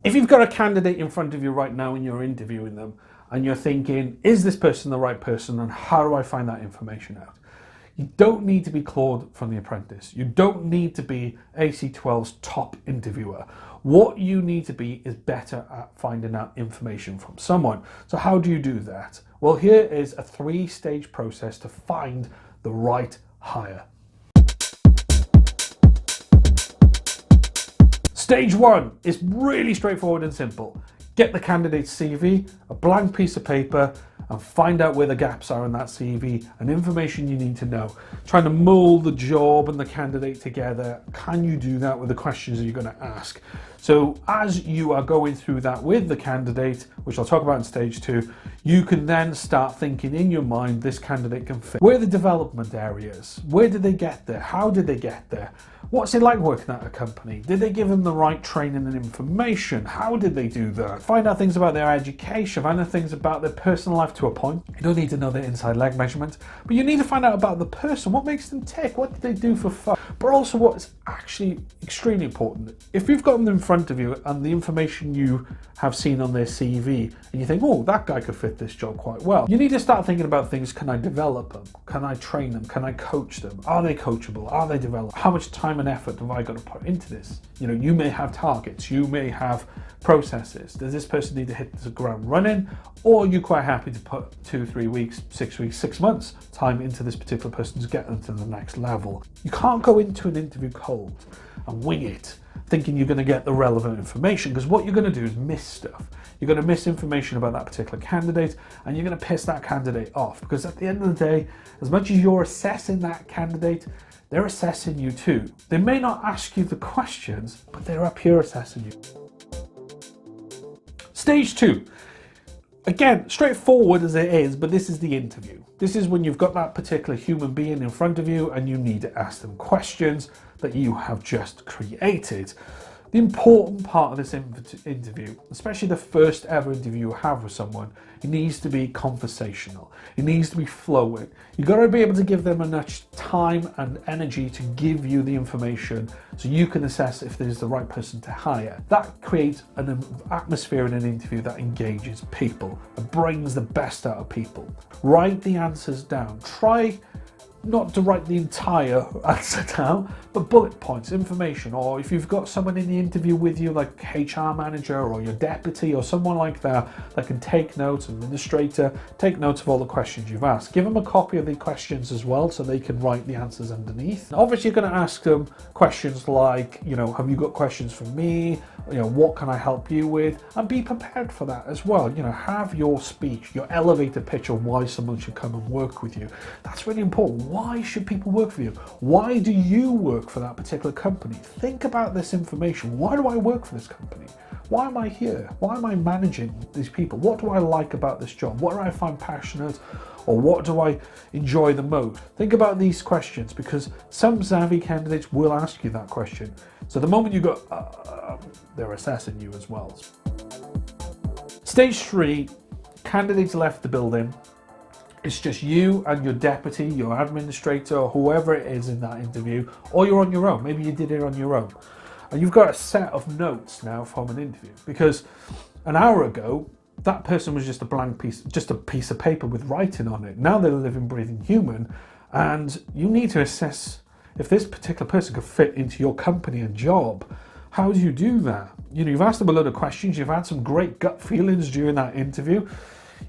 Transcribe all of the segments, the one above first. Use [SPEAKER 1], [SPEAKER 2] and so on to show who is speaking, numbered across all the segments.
[SPEAKER 1] If you've got a candidate in front of you right now and you're interviewing them and you're thinking, is this person the right person and how do I find that information out? You don't need to be Claude from The Apprentice. You don't need to be AC12's top interviewer. What you need to be is better at finding out information from someone. So how do you do that? Well, here is a 3-stage process to find the right hire. Stage 1 is really straightforward and simple. Get the candidate's CV, a blank piece of paper, and find out where the gaps are in that CV and information you need to know. Trying to mold the job and the candidate together. Can you do that with the questions that you're going to ask? So as you are going through that with the candidate, which I'll talk about in stage 2, you can then start thinking in your mind, this candidate can fit. Where are the development areas? Where did they get there? How did they get there? What's it like working at a company? Did they give them the right training and information? How did they do that? Find out things about their education, find out things about their personal life to a point. You don't need to know their inside leg measurement, but you need to find out about the person. What makes them tick? What did they do for fun? But also what is actually extremely important. If you've got them in front of you and the information you have seen on their CV and you think, oh, that guy could fit this job quite well, you need to start thinking about things. Can I develop them? Can I train them? Can I coach them? Are they coachable? Are they developed? How much time and effort have I got to put into this? You know, you may have targets, you may have processes. Does this person need to hit the ground running, or are you quite happy to put 2, 3 weeks, 6 weeks, 6 months time into this particular person to get them to the next level? You can't go into an interview cold and wing it thinking you're going to get the relevant information, because what you're going to do is miss stuff. You're going to miss information about that particular candidate and you're going to piss that candidate off, because at the end of the day, as much as you're assessing that candidate, they're assessing you too. They may not ask you the questions, but they're up here assessing you. Stage 2. Again, straightforward as it is, but this is the interview. This is when you've got that particular human being in front of you and you need to ask them questions that you have just created. The important part of this interview, especially the first ever interview you have with someone, it needs to be conversational. It needs to be flowing. You've got to be able to give them enough time and energy to give you the information so you can assess if there's the right person to hire. That creates an atmosphere in an interview that engages people and brings the best out of people. Write the answers down. Try not to write the entire answer down, but bullet points, information, or if you've got someone in the interview with you, like HR manager or your deputy or someone like that can take notes, administrator, take notes of all the questions you've asked. Give them a copy of the questions as well so they can write the answers underneath. Obviously, you're going to ask them questions like, you know, have you got questions for me? You know, what can I help you with? And be prepared for that as well. You know, have your speech, your elevator pitch of why someone should come and work with you. That's really important. Why should people work for you? Why do you work for that particular company? Think about this information. Why do I work for this company? Why am I here? Why am I managing these people? What do I like about this job? What do I find passionate? Or what do I enjoy the most? Think about these questions, because some savvy candidates will ask you that question. So the moment you go, they're assessing you as well. Stage 3, candidates left the building. It's just you and your deputy, your administrator, or whoever it is in that interview, or you're on your own. Maybe you did it on your own. And you've got a set of notes now from an interview, because an hour ago, that person was just a blank piece, just a piece of paper with writing on it. Now they're a living, breathing human, and you need to assess if this particular person could fit into your company and job. How do you do that? You know, you've asked them a load of questions, you've had some great gut feelings during that interview.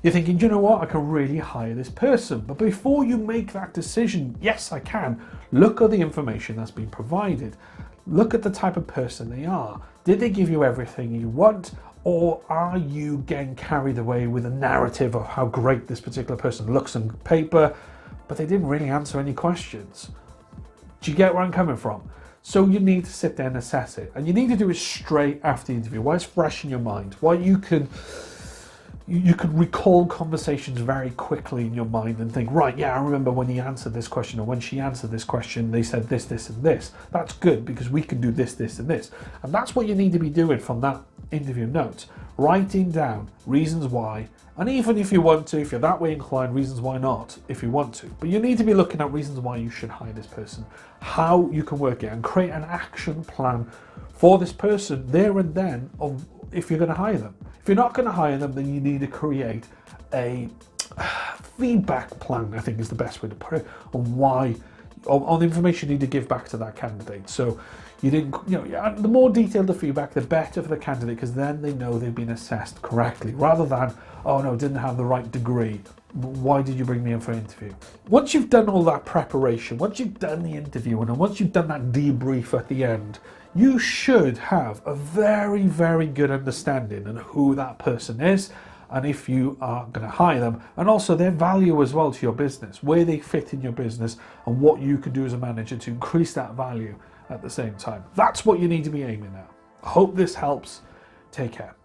[SPEAKER 1] You're thinking, you know what, I can really hire this person. But before you make that decision, yes, I can, look at the information that's been provided. Look at the type of person they are. Did they give you everything you want? Or are you getting carried away with a narrative of how great this particular person looks on paper, but they didn't really answer any questions? Do you get where I'm coming from? So you need to sit there and assess it. And you need to do it straight after the interview, while it's fresh in your mind, while you can recall conversations very quickly in your mind and think, right, yeah, I remember when he answered this question, or when she answered this question, they said this, this, and this. That's good, because we can do this, this, and this. And that's what you need to be doing from that interview notes. Writing down reasons why, and even if you want to, if you're that way inclined, reasons why not, if you want to. But you need to be looking at reasons why you should hire this person, how you can work it, and create an action plan for this person there and then of if you're going to hire them. If you're not going to hire them, then you need to create a feedback plan, I think is the best way to put it, on why, on the information you need to give back to that candidate. So you didn't, the more detailed the feedback, the better for the candidate, because then they know they've been assessed correctly, rather than, oh no, didn't have the right degree. Why did you bring me in for an interview? Once you've done all that preparation, once you've done the interview, and once you've done that debrief at the end, you should have a very, very good understanding of who that person is, and if you are going to hire them, and also their value as well to your business, where they fit in your business, and what you can do as a manager to increase that value at the same time. That's what you need to be aiming at. I hope this helps. Take care.